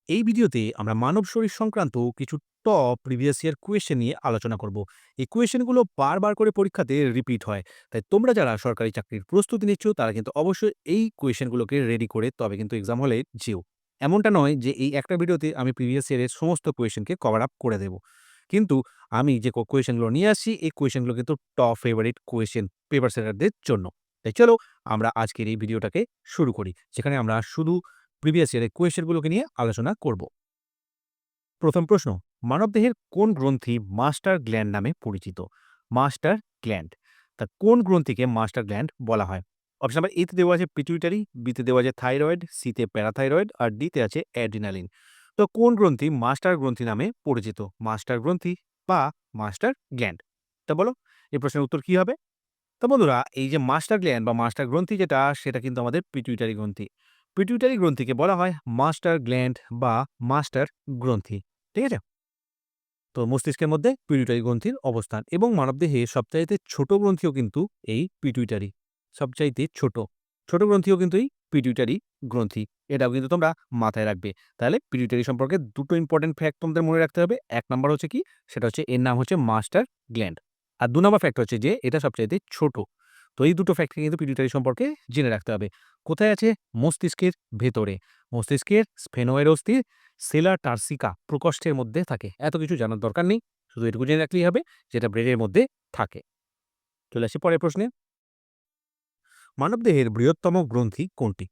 এই ভিডিওতে আমরা মানব শরীর সংক্রান্ত কিছু টপ প্রিভিয়াস ইয়ার কোয়েশ্চেন নিয়ে আলোচনা করব। এই কোয়েশ্চেনগুলো বারবার করে পরীক্ষাতে রিপিট হয়। তাই তোমরা যারা সরকারি চাকরির প্রস্তুতি নিচ্ছ তারা কিন্তু অবশ্যই এই কোয়েশ্চেনগুলোকে রেডি করে তবে কিন্তু এক্সাম হলে যেও। এমনটা নয় যে এই একটা ভিডিওতে আমি প্রিভিয়াস ইয়ারের সমস্ত কোয়েশ্চেনকে কভার আপ করে দেব। কিন্তু আমি যে কোয়েশ্চেনগুলো নিয়ে আসছি এই কোয়েশ্চেনগুলো কিন্তু টপ ফেভারিট কোয়েশ্চেন পেপার সেটারদের জন্য। তাই চলো আমরা আজকের এই ভিডিওটাকে শুরু করি, যেখানে আমরা শুধু প্রিভিয়াস ইয়ারের কোয়েশ্চেনগুলোকে নিয়ে আলোচনা করব। প্রথম প্রশ্ন, মানবদেহের কোন গ্রন্থি মাস্টার গ্ল্যান্ড নামে পরিচিত? মাস্টার গ্ল্যান্ড, তা কোন গ্রন্থিকে মাস্টার গ্ল্যান্ড বলা হয়? অপশন নাম্বার এতে দেওয়া আছে পিটুইটারি, বিতে দেওয়া আছে থাইরয়েড, সিতে প্যারাথাইরয়েড আর ডিতে আছে অ্যাড্রিনালিন। তো কোন গ্রন্থি মাস্টার গ্রন্থি নামে পরিচিত? মাস্টার গ্রন্থি বা মাস্টার গ্ল্যান্ড? তা বলো, এই প্রশ্নের উত্তর কি হবে? তো বন্ধুরা, এই যে মাস্টার গ্ল্যান্ড বা মাস্টার গ্রন্থি যেটা, সেটা কিন্তু আমাদের পিটুইটারি গ্রন্থি। পিটুইটারি গ্রন্থিকে বলা হয় মাস্টার গ্ল্যান্ড বা মাস্টার গ্রন্থি। ঠিক আছে? তো মস্তিষ্কের মধ্যে পিটুইটারি গ্রন্থির অবস্থান এবং মানবদেহে সবচাইতে ছোট গ্রন্থিও কিন্তু এই পিটুইটারি। সবচাইতে ছোট ছোট গ্রন্থিও কিন্তু এই পিটুইটারি গ্রন্থি। এটাও কিন্তু তোমরা মাথায় রাখবে। তাহলে পিটুইটারি সম্পর্কে দুটো ইম্পর্টেন্ট ফ্যাক্ট তোমাদের মনে রাখতে হবে। এক নাম্বার হচ্ছে কি, সেটা হচ্ছে এর নাম হচ্ছে মাস্টার গ্ল্যান্ড। আর ২ নাম্বার ফ্যাক্ট হচ্ছে যে এটা সবচাইতে ছোট। তো এই দুটো ফ্যাক্টকে কিন্তু পিটুইটারি সম্পর্কে জেনে রাখতে হবে। কোথায় আছে? মস্তিষ্কের ভেতরে। মস্তিষ্কের স্ফেনোয়েড অস্থির সেলা টার্সিকা প্রকোষ্ঠের মধ্যে থাকে। এত কিছু জানার দরকার নেই। শুধু এটুকু জেনে রাখলেই হবে যেটা ব্রেনের মধ্যে থাকে। চলে আসি পরের প্রশ্নে। মানবদেহের বৃহত্তম গ্রন্থি কোনটি?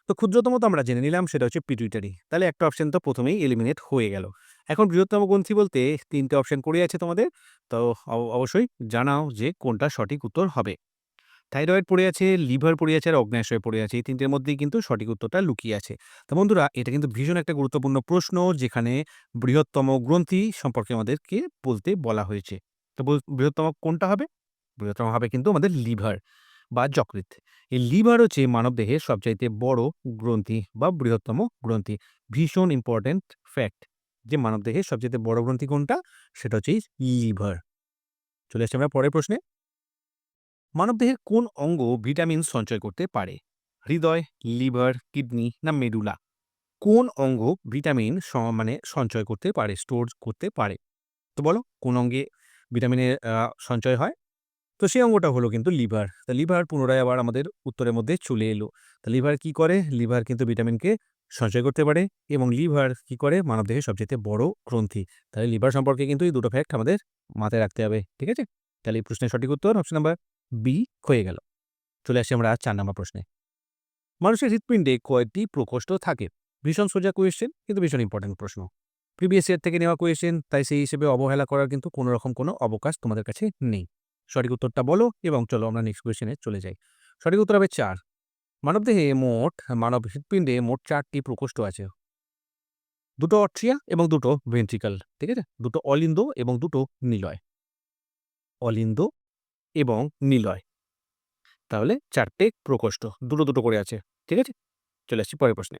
তো ক্ষুদ্রতম তো আমরা জেনে নিলাম, সেটা হচ্ছে পিটুইটারি। তাহলে একটা অপশন তো প্রথমেই এলিমিনেট হয়ে গেল। এখন বৃহত্তম গ্রন্থি বলতে ৩ টে অপশন পড়ে আছে তোমাদের। তো অবশ্যই জানাও যে কোনটা সঠিক উত্তর হবে। থাইরয়েড পড়ে আছে, লিভার পড়ে আছে আর অগ্ন্যাশয় পড়ে আছে। এই ৩ টের মধ্যেই কিন্তু সঠিক উত্তরটা লুকিয়ে আছে। তো বন্ধুরা, এটা কিন্তু ভীষণ একটা গুরুত্বপূর্ণ প্রশ্ন, যেখানে বৃহত্তম গ্রন্থি সম্পর্কে আমাদেরকে বলতে বলা হয়েছে। তো বৃহত্তম কোনটা হবে? বৃহত্তম হবে কিন্তু আমাদের লিভার বা যকৃৎ। এই লিভার হচ্ছে মানবদেহের সবচাইতে বড় গ্রন্থি বা বৃহত্তম গ্রন্থি। ভীষণ ইম্পর্টেন্ট ফ্যাক্ট যে মানবদেহের সবচাইতে বড় গ্রন্থি কোনটা? সেটা হচ্ছে লিভার। চলে আসছি আমরা পরের প্রশ্নে। মানবদেহের কোন অঙ্গ ভিটামিন সঞ্চয় করতে পারে? হৃদয়, লিভার, কিডনি না মেডুলা? কোন অঙ্গ ভিটামিন মানে সঞ্চয় করতে পারে, স্টোর করতে পারে? তো বলো, কোন অঙ্গে ভিটামিনের সঞ্চয় হয়? তো সেই অঙ্গটা হলো কিন্তু লিভার। তা লিভার পুনরায় আবার আমাদের উত্তরের মধ্যে চলে এলো। তা লিভার কি করে? লিভার কিন্তু ভিটামিনকে সঞ্চয় করতে পারে এবং লিভার কি করে? মানবদেহের সবচাইতে বড় গ্রন্থি। তাহলে লিভার সম্পর্কে কিন্তু এই দুটো ফ্যাক্ট আমাদের মাথায় রাখতে হবে। ঠিক আছে? তাহলে এই প্রশ্নের সঠিক উত্তর অপশন নাম্বার বি হয়ে গেল। চলে আসি আমরা ৪ নম্বর প্রশ্নে। মানুষের হৃৎপিণ্ডে কয়টি প্রকোষ্ঠ থাকে? ভীষণ সোজা কোয়েশ্চেন, কিন্তু ভীষণ ইম্পর্টেন্ট প্রশ্ন। প্রিভিয়াস ইয়ার থেকে নেওয়া কোয়েশ্চেন, তাই সেই হিসেবে অবহেলা করার কিন্তু কোনো রকম কোনো অবকাশ তোমাদের কাছে নেই। সঠিক উত্তরটা বলো এবং চলো আমরা নেক্সট কোয়েশ্চেনে চলে যাই। সঠিক উত্তর হবে ৪। মানব হৃৎপিণ্ডে মোট ৪টি প্রকোষ্ঠ আছে। ২টো অট্রিয়া এবং ২টো ভেন্ট্রিকল। ঠিক আছে? ২টো অলিন্দ এবং ২টো নিলয়। অলিন্দ এবং নিলয়। তাহলে ৪টে প্রকোষ্ঠ। ২টো করে আছে। ঠিক আছে? চলে আসছি পরের প্রশ্নে।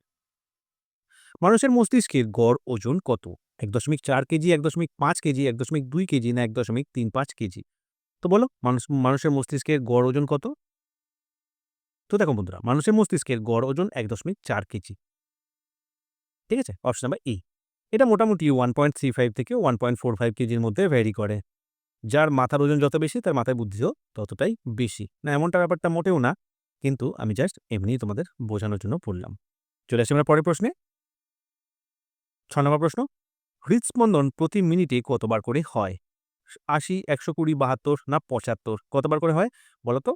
মানুষের মস্তিষ্কের গড় ওজন কত? ১.৪ কেজি, ১.৫ কেজি, ১.২ কেজি না ১.৩৫ কেজি? তো বলো, মানুষের মস্তিষ্কের গড় ওজন কত? তো দেখো বন্ধুরা, মানুষের মস্তিষ্কের গড় ওজন ১.৪ কেজি। ঠিক আছে? Option number E. এটা মোটামুটি 1.35 থেকে 1.45 কেজির মধ্যে ভ্যারি করে। যার মাথার ওজন যত বেশি তার মাথায় বুদ্ধিও ততটাই বেশি। না, এমনটা ব্যাপারটা মোটেও না। কিন্তু আমি জাস্ট এমনিই তোমাদের বোঝানোর জন্য বললাম। চলে আসি আমরা পরের প্রশ্নে। ৬ নম্বর প্রশ্ন। হৃদস্পন্দন প্রতি মিনিটে কতবার করে হয়? ৮০, ১২০, ৭২ না ৭৫? কতবার করে হয় বলো তো?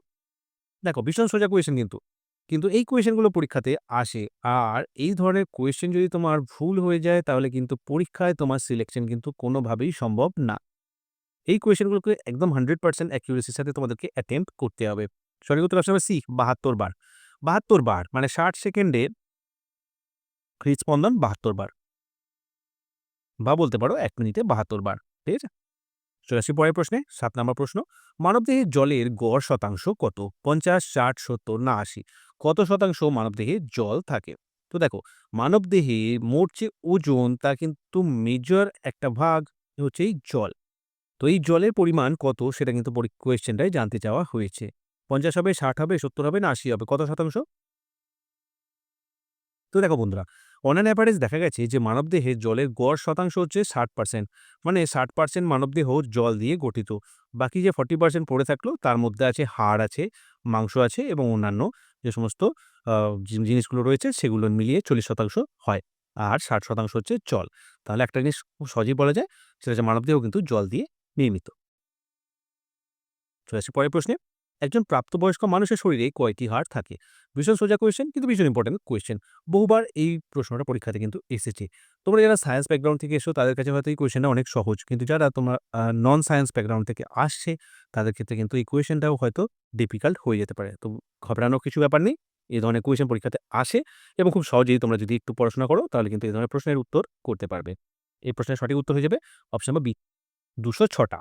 দেখো, ভীষণ সোজা কোয়েশ্চেন কিন্তু। কিন্তু এই কোয়েশ্চেনগুলো পরীক্ষাতে আসে। আর এই ধরনের কোয়েশ্চেন যদি তোমার ভুল হয়ে যায় তাহলে কিন্তু পরীক্ষায় তোমার সিলেকশন কিন্তু কোনোভাবেই সম্ভব না। এই কোয়েশ্চেনগুলোকে একদম 100% অ্যাকুরেসির সাথে তোমাদেরকে অ্যাটেম্প্ট করতে হবে। সঠিক উত্তর অপশন নাম্বার সি, ৭২ বার। ৭২ বার মানে ৬০ সেকেন্ডে হৃদস্পন্দন ৭২ বার। বা বলতে পারো ১ মিনিটে ৭২ বার। ঠিক আছে? চলে আসি পরের প্রশ্নে। ৭ নম্বর প্রশ্ন। মানবদেহে জলের গড় শতাংশ কত? ৫০, ৬০, ৭০ না ৮০? কত শতাংশ মানবদেহে জল থাকে? তো দেখো, মানবদেহে মোট যে ওজন তার কিন্তু মেজর একটা ভাগ হচ্ছে এই জল। তো এই জলের পরিমাণ কত সেটা কিন্তু কোয়েশ্চেনটায় জানতে চাওয়া হয়েছে। ৫০ হবে, ৬০ হবে, ৭০ হবে না ৮০ হবে? কত শতাংশ? তো দেখো বন্ধুরা, অন অ্যান অ্যাভারেজ দেখা গেছে যে মানবদেহে জলের গড় শতাংশ হচ্ছে 60%। মানে 60% মানবদেহ জল দিয়ে গঠিত। বাকি যে 40% পড়ে থাকলো তার মধ্যে আছে হাড় আছে, মাংস আছে এবং অন্যান্য যে সমস্ত আ জিনিসগুলো রয়েছে সেগুলো মিলিয়ে 40% হয়। আর 60% হচ্ছে জল। তাহলে একটা জিনিস খুব সহজেই বলা যায়, সেটা হচ্ছে মানবদেহ কিন্তু জল দিয়ে নির্মিত। চলে আসি পরের প্রশ্নে। একজন প্রাপ্তবয়স্ক মানুষের শরীরে কয়টি হাড় থাকে? ভীষণ সোজা কোয়েশ্চেন, কিন্তু ভীষণ ইম্পর্টেন্ট কোয়েশ্চেন। বহুবার এই প্রশ্নটা পরীক্ষাতে কিন্তু এসেছে। তোমরা যারা সায়েন্স ব্যাকগ্রাউন্ড থেকে এসো তাদের কাছে হয়তো এই কোয়েশ্চেনটা অনেক সহজ। কিন্তু যারা তোমার নন সায়েন্স ব্যাকগ্রাউন্ড থেকে আসছে তাদের ক্ষেত্রে কিন্তু এই কোয়েশ্চেনটাও হয়তো ডিফিকাল্ট হয়ে যেতে পারে। তো ঘাবড়ানোর কিছু ব্যাপার নেই। এই ধরনের কোয়েশ্চেন পরীক্ষাতে আসে এবং খুব সহজেই তোমরা যদি একটু পড়াশোনা করো তাহলে কিন্তু এই ধরনের প্রশ্নের উত্তর করতে পারবে। এই প্রশ্নের সঠিক উত্তর হয়ে যাবে অপশন নম্বর বি, ২০৬ টা।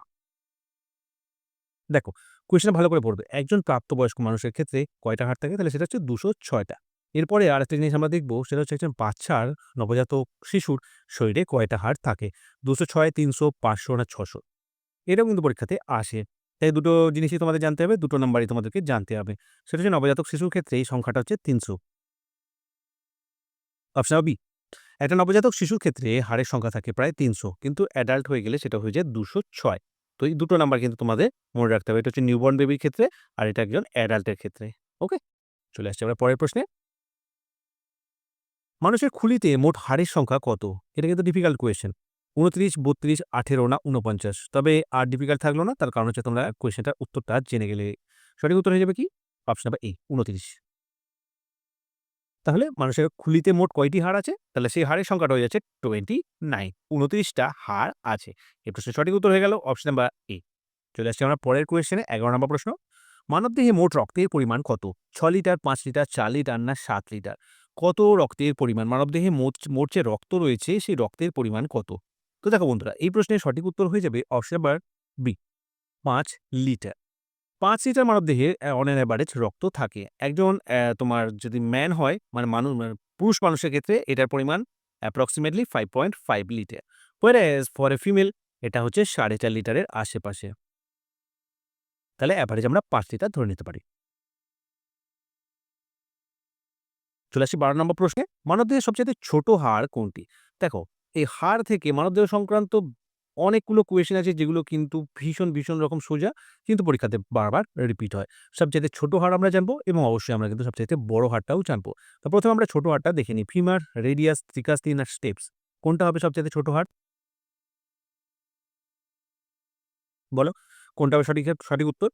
দেখো, কোয়েশ্চেনটা ভালো করে পড়বে। একজন প্রাপ্তবয়স্ক মানুষের ক্ষেত্রে কয়টা হাড় থাকে? তাহলে সেটা হচ্ছে ২০৬ টা। এরপরে আরেকটা জিনিস আমরা দেখব, সেটা হচ্ছে একজন বাচ্চার, নবজাতক শিশুর শরীরে কয়টা হাড় থাকে? ২০৬, ৩০০, ৫০০ না ৬০০? এটাও কিন্তু পরীক্ষাতে আসে। তাই দুটো জিনিসই তোমাদের জানতে হবে, দুটো নাম্বারই তোমাদেরকে জানতে হবে। সেটা হচ্ছে নবজাতক শিশুর ক্ষেত্রে এই সংখ্যাটা হচ্ছে ৩০০। অপশন বি, একটা নবজাতক শিশুর ক্ষেত্রে হাড়ের সংখ্যা থাকে প্রায় ৩০০, কিন্তু অ্যাডাল্ট হয়ে গেলে সেটা হয়ে যায় ২০৬। তো এই দুটো নাম্বার কিন্তু তোমাদের মনে রাখতে হবে। এটা হচ্ছে নিউবর্ন বেবির ক্ষেত্রে আর এটা একজন অ্যাডাল্টের ক্ষেত্রে। ওকে? চলে আসছি আমরা পরের প্রশ্নে। মানুষের খুলিতে মোট হাড়ের সংখ্যা কত? এটা কিন্তু ডিফিকাল্ট কোয়েশ্চেন। ২৯, ৩২, ১৮ না ৪৯? তবে আর ডিফিকাল্ট থাকলো না। তার কারণ হচ্ছে তোমরা কোয়েশ্চেনটার উত্তরটা জেনে গেলে। সঠিক উত্তর হয়ে যাবে কি? Option number A, ২৯। তাহলে মানুষের খুলিতে মোট কয়টি হাড় আছে? তাহলে সেই হাড়ের সংখ্যাটা হয়ে যাচ্ছে 29। ২৯ টা হাড় আছে। এই প্রশ্নের সঠিক উত্তর হয়ে গেল অপশন নাম্বার এ। চলে আসছি আমরা পরের কোয়েশ্চেনে, ১১ নম্বর প্রশ্ন। মানবদেহে মোট রক্তের পরিমাণ কত? ৬ লিটার, ৫ লিটার, ৪ লিটার না ৭ লিটার? কত রক্তের পরিমাণ? মানবদেহে মোট যে রক্ত রয়েছে সেই রক্তের পরিমাণ কত? তো দেখো বন্ধুরা, এই প্রশ্নের সঠিক উত্তর হয়ে যাবে option number B, ৫ litre. ৫ litre মানবদেহে অন এন এভারেজ রক্ত থাকে। একজন তোমার যদি ম্যান হয়, মানে পুরুষ মানুষের ক্ষেত্রে এটার পরিমাণ approximately 5.5 litre. whereas for a female এটা হচ্ছে ৪.৫ লিটারের আশেপাশে। তাহলে এভারেজ আমরা ৫ লিটার ধরে নিতে পারি। চলে আসি ১২ নম্বর প্রশ্নে। মানবদেহের সবচাইতে ছোট হাড় কোনটি? দেখো, এই হাড় থেকে মানবদেহ সংক্রান্ত অনেকগুলো কোয়েশ্চেন আছে যেগুলো কিন্তু ভীষণ রকম সোজা, কিন্তু পরীক্ষাতে বারবার রিপিট হয়। সবচাইতে ছোট হাড় আমরা জানবো এবং অবশ্যই আমরা কিন্তু সবচাইতে বড় হাড়টাও জানবো। তো ১ম এ আমরা ছোট হাড়টা দেখে নিই। ফিমার, রেডিয়াস, থ্রিকাস্টি না স্টেপস? কোনটা হবে সবচাইতে ছোট হাড়? বলো, কোনটা হবে সঠিক উত্তর?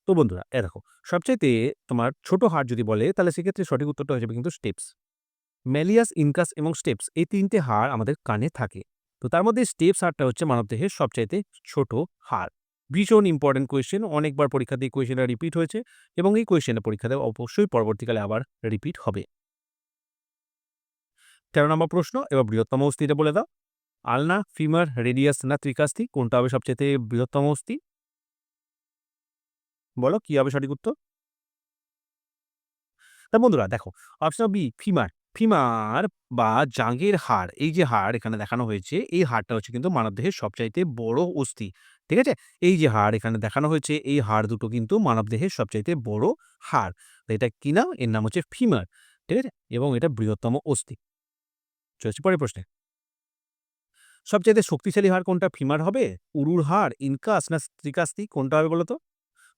তো বন্ধুরা, দেখো, সবচাইতে তোমার ছোট হাড় যদি বলে তাহলে সেক্ষেত্রে সঠিক উত্তরটা হয়ে যাবে কিন্তু স্টেপস। ম্যালিয়াস, ইনকাস এবং স্টেপস এই ৩ টে হাড় আমাদের কানে থাকে। তো তার মধ্যে স্টেপস হাড়টা হচ্ছে মানবদেহের সবচাইতে ছোট হাড়। ভীষণ ইম্পোর্টেন্ট কোয়েশ্চেন, অনেকবার পরীক্ষাতে এই কোয়েশ্চেনটা রিপিট হয়েছে এবং এই কোয়েশ্চেনটা পরীক্ষাতে অবশ্যই পরবর্তীকালে আবার রিপিট হবে। ১৩ নম্বর প্রশ্ন, এবার বৃহত্তম অস্থিটা বলে দাও। আলনা, ফিমার, রেডিয়াস না ত্রিকাস্তি? কোনটা হবে সবচাইতে বৃহত্তম অস্থি? বলো কি হবে সঠিক উত্তর? তা বন্ধুরা দেখো, অপশন বি, ফিমার। ফিমার বা জাঙ্ঘের হাড়, এই যে হাড় এখানে দেখানো হয়েছে, এই হাড়টা হচ্ছে কিন্তু মানবদেহের সবচাইতে বড় অস্থি। ঠিক আছে? এই যে হাড় এখানে দেখানো হয়েছে, এই হাড় দুটো কিন্তু মানবদেহের সবচাইতে বড় হাড়। তো এটা কি নাম? এর নাম হচ্ছে ফিমার। ঠিক আছে? এবং এটা বৃহত্তম অস্থি। চলছে পরের প্রশ্নে। সবচাইতে শক্তিশালী হাড় কোনটা? ফিমার হবে, উরুর হাড়, ইনকাস না ত্রিকাস্তি? কোনটা হবে বলো তো?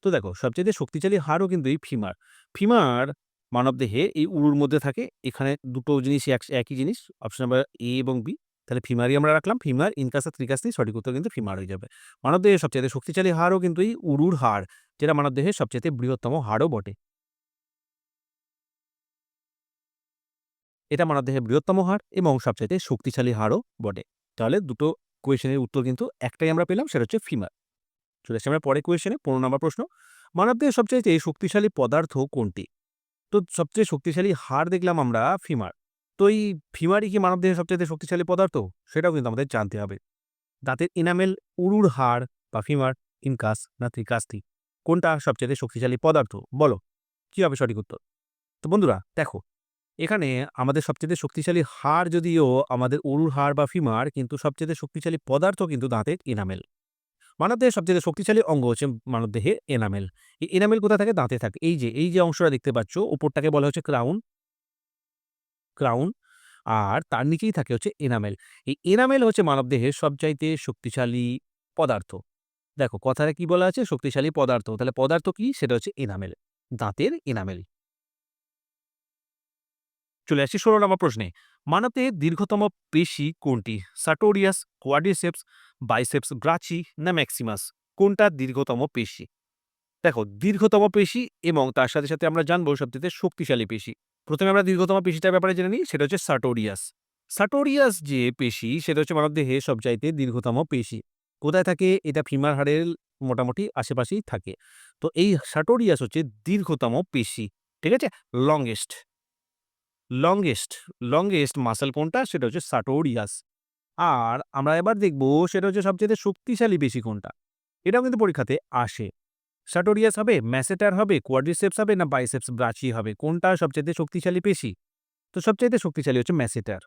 তো দেখো, সবচাইতে শক্তিশালী হাড়ও কিন্তু এই ফিমার। ফিমার মানবদেহে এই উরুর মধ্যে থাকে। এখানে দুটো জিনিসই একই জিনিস। অপশন নাম্বার এ এবং বি। তাহলে ফিমারই আমরা রাখলাম। ফিমার, ইনকাস আর ত্রিকাস্তি, সঠিক উত্তর কিন্তু ফিমার হয়ে যাবে। মানবদেহের সবচাইতে শক্তিশালী হাড়ও কিন্তু এই উরুর হাড়, যেটা মানবদেহের সবচাইতে বৃহত্তম হাড়ও বটে। এটা মানবদেহের বৃহত্তম হাড় এবং সবচাইতে শক্তিশালী হাড়ও বটে। তাহলে দুটো কোয়েশ্চেনের উত্তর কিন্তু একটাই আমরা পেলাম, সেটা হচ্ছে ফিমার। চলে আসছি আমরা পরের কোয়েশ্চেনে, ১৫ নম্বর প্রশ্ন। মানবদেহের সবচাইতে শক্তিশালী পদার্থ কোনটি? তো সবচেয়ে শক্তিশালী হাড় দেখলাম আমরা ফিমার। তো এই ফিমারই কি মানবদেহের সবচাইতে শক্তিশালী পদার্থ? সেটাও কিন্তু আমাদের জানতে হবে। দাঁতের এনামেল, উরুর হাড় বা ফিমার, ইনকাস না ত্রিকাস্তি? কোনটা সবচাইতে শক্তিশালী পদার্থ? বলো, কি হবে সঠিক উত্তর? তো বন্ধুরা দেখো, এখানে আমাদের সবচাইতে শক্তিশালী হাড় যদিও আমাদের উরুর হাড় বা ফিমার, কিন্তু সবচাইতে শক্তিশালী পদার্থ কিন্তু দাঁতের এনামেল। মানবদেহের সবচাইতে শক্তিশালী অঙ্গ হচ্ছে মানবদেহের এনামেল। এই এনামেল কোথায় থাকে? দাঁতে থাকে। এই যে অংশটা দেখতে পাচ্ছ, উপরটাকে বলা হচ্ছে ক্রাউন। ক্রাউন আর তার নিচেই থাকে হচ্ছে এনামেল। এই এনামেল হচ্ছে মানবদেহের সবচাইতে শক্তিশালী পদার্থ। দেখো কথাটা কি বলা আছে? শক্তিশালী পদার্থ। তাহলে পদার্থ কি? সেটা হচ্ছে এনামেল। দাঁতের এনামেল। চলে আসছি ১৬ নম্বর প্রশ্নে। মানবদেহের দীর্ঘতম পেশি কোনটি? সার্টোরিয়াস, কোয়াড্রিসেপস, বাইসেপস ব্রাচি না ম্যাক্সিমাস? কোনটা দীর্ঘতম পেশি? দেখো দীর্ঘতম পেশি এবং তার সাথে, সাথে আমরা জানবো সবচাইতে শক্তিশালী পেশি। ১ম এ আমরা দীর্ঘতম পেশিটার ব্যাপারে জেনে নিই, সেটা হচ্ছে সার্টোরিয়াস। সার্টোরিয়াস যে পেশি সেটা হচ্ছে মানবদেহে সবচাইতে দীর্ঘতম পেশি। কোথায় থাকে? এটা ফিমার হাড়ের মোটামুটি আশেপাশেই থাকে। তো এই সার্টোরিয়াস হচ্ছে দীর্ঘতম পেশি। ঠিক আছে? লংগেস্ট, লংগেস্ট, লংগেস্ট মাসল কোনটা? সেটা হচ্ছে সার্টোরিয়াস। আর আমরা এবার দেখব সেটা হচ্ছে সবচাইতে শক্তিশালী পেশি কোনটা? এটাও কিন্তু পরীক্ষাতে আসে। সার্টোরিয়াস হবে, ম্যাসেটার হবে, কোয়াড্রিসেপস হবে না বাইসেপস ব্রাচি হবে? কোনটা সবচাইতে শক্তিশালী পেশি? তো সবচাইতে শক্তিশালী হচ্ছে ম্যাসেটার।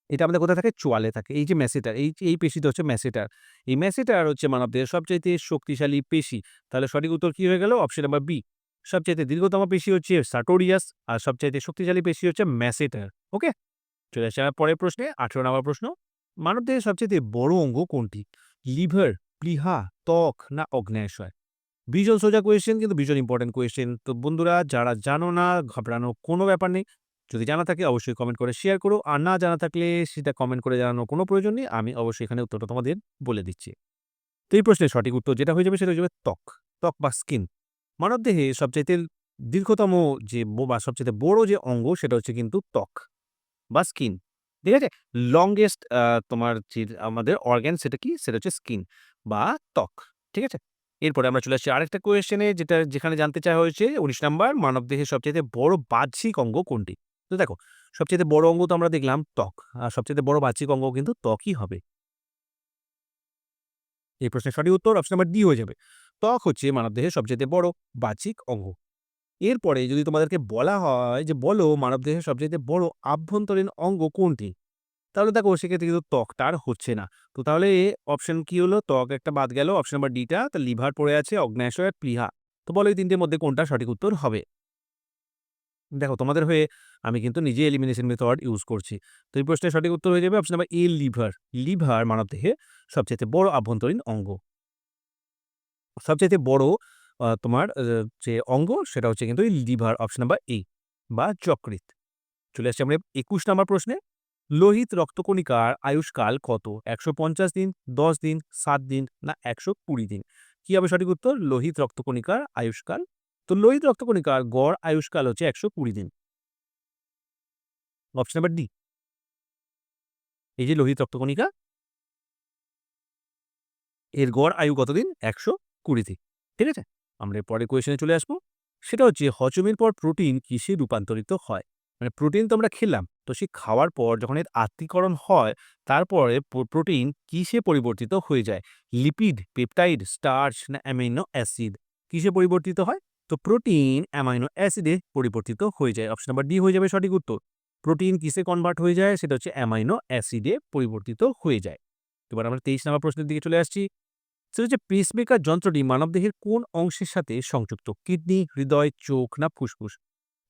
এটা আমাদের কোথায় থাকে? চোয়ালে থাকে। এই যে ম্যাসেটার, এই পেশিটা হচ্ছে ম্যাসেটার। এই ম্যাসেটার হচ্ছে মানবদেহের সবচাইতে শক্তিশালী পেশি। তাহলে সঠিক উত্তর কি হয়ে গেল? Option number B. সবচাইতে দীর্ঘতম পেশি হচ্ছে সার্টোরিয়াস আর সবচাইতে শক্তিশালী পেশি হচ্ছে ম্যাসেটার। ওকে? চলে আসি আমার পরের প্রশ্নে, ১৮ নম্বর প্রশ্ন। মানবদেহের সবচাইতে বড় অঙ্গ কোনটি? লিভার, প্লীহা, ত্বক না অগ্ন্যাশয়? ভীষণ সোজা কোয়েশ্চেন কিন্তু ভীষণ ইম্পোর্টেন্ট কোয়েশ্চেন। তো বন্ধুরা যারা জানো না, ঘাবড়ানোর কোনো ব্যাপার নেই। যদি জানা থাকে অবশ্যই কমেন্ট করে শেয়ার করো। আর না জানা থাকলে সেটা কমেন্ট করে জানানোর কোনো প্রয়োজন নেই। আমি অবশ্যই এখানে উত্তরটা তোমাদের বলে দিচ্ছি। তো এই প্রশ্নের সঠিক উত্তর যেটা হয়ে যাবে সেটা হয়ে যাবে ত্বক। ত্বক বা স্কিন। মানবদেহে সবচাইতে দীর্ঘতম যে বা সবচাইতে বড় যে অঙ্গ সেটা হচ্ছে কিন্তু ত্বক বা স্কিন। ঠিক আছে? লংগেস্ট তোমার যে আমাদের অর্গান সেটা কি? সেটা হচ্ছে স্কিন বা ত্বক। ঠিক আছে? এরপরে আমরা চলে আসছি আরেকটা কোয়েশ্চেনে যেখানে জানতে চাওয়া হয়েছে ১৯ নাম্বার মানবদেহের সবচাইতে বড় বাহ্যিক অঙ্গ কোনটি? তো দেখো সবচাইতে বড় অঙ্গ তো আমরা দেখলাম ত্বক। আর সবচাইতে বড় বাহ্যিক অঙ্গ কিন্তু ত্বকই হবে। এই প্রশ্নের সঠিক উত্তর অপশন নাম্বার ডি হয়ে যাবে। ত্বক হচ্ছে মানবদেহের সবচাইতে বড় বাহ্যিক অঙ্গ। এরপরে যদি তোমাদেরকে বলা হয় যে বলো মানবদেহের সবচাইতে বড় আভ্যন্তরীণ অঙ্গ কোনটি? তাহলে দেখো সেক্ষেত্রে কিন্তু ত্বকটা আর হচ্ছে না। তো তাহলে অপশন কি হলো? ত্বক একটা বাদ গেল। অপশন নাম্বার ডি টা তো লিভার পড়ে আছে, অগ্ন্যাশয় আর প্লীহা। তো বলো এই ৩ টের মধ্যে কোনটা সঠিক উত্তর হবে? দেখো তোমাদের হয়ে আমি কিন্তু নিজে এলিমিনেশন মেথড ইউজ করছি। তো এই প্রশ্নের সঠিক উত্তর হয়ে যাবে option number A liver. Liver মানবদেহে সবচাইতে বড় আভ্যন্তরীণ অঙ্গ। সবচাইতে বড় তোমার যে অঙ্গ সেটা হচ্ছে কিন্তু এই লিভার অপশন নাম্বার এ বা যকৃৎ। চলে আসছি আমরা ২১ নাম্বার প্রশ্নে। লোহিত রক্তকণিকার আয়ুষ্কাল কত? ১৫০ দিন, ১০ দিন, ৭ দিন না ১২০ দিন? কি হবে সঠিক উত্তর? লোহিত রক্তকণিকার আয়ুষ্কাল। তো লোহিত রক্তকণিকার গড় আয়ুষ্কাল হচ্ছে ১২০ দিন। Option number D. এই যে লোহিত রক্তকণিকা এর গড় আয়ু কতদিন? ১২০ দিন। ঠিক আছে? আমরা এর পরের কোয়েশ্চেনে চলে আসবো। সেটা হচ্ছে হজমের পর প্রোটিন কিসে রূপান্তরিত হয়? মানে প্রোটিন তো আমরা খেলাম। তো সেই খাওয়ার পর যখন এর আত্তীকরণ হয়, তারপরে প্রোটিন কিসে পরিবর্তিত হয়ে যায়? লিপিড, পেপটাইড, স্টার্চ না অ্যামিনো অ্যাসিড? কিসে পরিবর্তিত হয়? তো প্রোটিন অ্যামাইনো অ্যাসিডে পরিবর্তিত হয়ে যায়। অপশন নাম্বার ডি হয়ে যাবে সঠিক উত্তর। প্রোটিন কিসে কনভার্ট হয়ে যায়? সেটা হচ্ছে অ্যামাইনো অ্যাসিডে পরিবর্তিত হয়ে যায়। এবার আমরা ২৩ নম্বর প্রশ্নের দিকে চলে আসছি। সেটা হচ্ছে পেসমেকার যন্ত্রটি মানবদেহের কোন অংশের সাথে সংযুক্ত? কিডনি, হৃদয়, চোখ না ফুসফুস?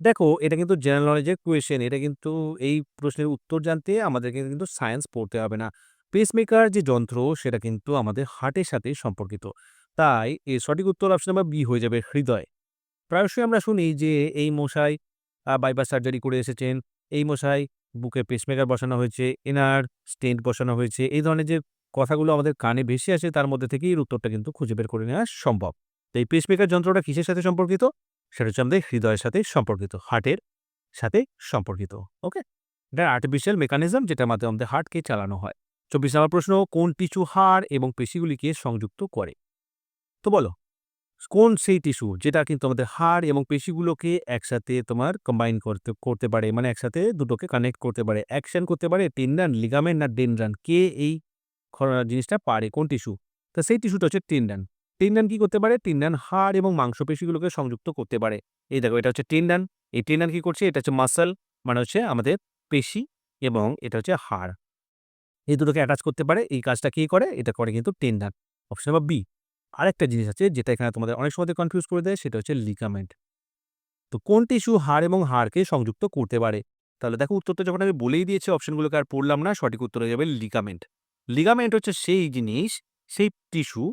দেখো এটা কিন্তু জেনারেল নলেজের কোয়েশ্চেন। এটা কিন্তু এই প্রশ্নের উত্তর জানতে আমাদেরকে কিন্তু সায়েন্স পড়তে হবে না। পেসমেকার যে যন্ত্র সেটা কিন্তু আমাদের হার্টের সাথে সম্পর্কিত। তাই এর সঠিক উত্তর অপশন নাম্বার বি হয়ে যাবে হৃদয়। প্রায়শই আমরা শুনি যে এই মশাই বাইপাস সার্জারি করে এসেছেন, এই মশাই বুকে পেসমেকার বসানো হয়েছে, এনার স্টেন্ট বসানো হয়েছে। এই ধরনের যে কথাগুলো আমাদের কানে ভেসে আসে তার মধ্যে থেকেই এর উত্তরটা কিন্তু খুঁজে বের করে নেওয়া সম্ভব। তো এই পেসমেকার যন্ত্রটা কিসের সাথে সম্পর্কিত? সেটা হচ্ছে আমাদের হৃদয়ের সাথে সম্পর্কিত, হার্টের সাথে সম্পর্কিত। ওকে? এটা আর্টিফিশিয়াল মেকানিজম যেটার মাধ্যমে আমাদের হার্টকে চালানো হয়। ২৪ নম্বর প্রশ্ন, কোন টিস্যু হাড় এবং পেশিগুলিকে সংযুক্ত করে? তো বলো কোন সেই টিস্যু যেটা কিন্তু আমাদের হাড় এবং পেশিগুলোকে একসাথে তোমার কম্বাইন করতে করতে পারে, মানে একসাথে দুটোকে কানেক্ট করতে পারে, অ্যাকশন করতে পারে, টেন্ডন, লিগামেন্ট না ডেনড্রান? কে এই জিনিসটা পারে? কোন টিস্যু? তো সেই টিস্যুটা হচ্ছে টেন্ডন। টেন্ডন কি করতে পারে? টেন্ডন হাড় এবং মাংসপেশিগুলোকে সংযুক্ত করতে পারে। এই দেখো এটা হচ্ছে টেন্ডন। এই টেন্ডন কি করছে? এটা হচ্ছে মাসল, মানে হচ্ছে আমাদের পেশি, এবং এটা হচ্ছে হাড়। এই দুটোকে অ্যাটাচ করতে পারে। এই কাজটা কে করে? এটা করে কিন্তু টেন্ডন। Option number B. আরেকটা জিনিস আছে যেটা এখানে তোমাদের অনেক সময় কনফিউজ করে দেয়, সেটা হচ্ছে লিগামেন্ট। তো কোন টিস্যু হাড় এবং হাড়কে সংযুক্ত করতে পারে? তাহলে দেখো উত্তরটা যখন আমি বলেই দিয়েছি অপশনগুলোকে আর পড়লাম না, সঠিক উত্তর হয়ে যাবে লিগামেন্ট। লিগামেন্ট হচ্ছে সেই জিনিস, সেই টিস্যু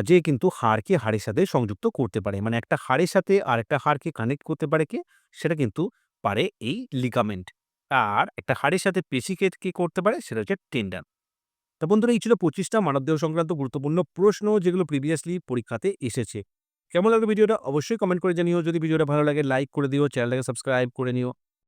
যে কিন্তু হাড়কে হাড়ের সাথে সংযুক্ত করতে পারে। মানে একটা হাড়ের সাথে আরেকটা হাড়কে কানেক্ট করতে পারে কে? সেটা কিন্তু পারে এই লিগামেন্ট। আর একটা হাড়ের সাথে পেশিকে কি করতে পারে? সেটা হচ্ছে টেন্ডন। তো বন্ধুরা এই ছিল ২৫ টা মানবদেহ সংক্রান্ত গুরুত্বপূর্ণ প্রশ্ন যেগুলো প্রিভিয়াসলি পরীক্ষাতে এসেছে। কেমন লাগলো ভিডিওটা? অবশ্যই কমেন্ট করে জানিও। যদি ভিডিওটা ভালো লাগে লাইক করে দিও, চ্যানেলটাকে সাবস্ক্রাইব করে নিও।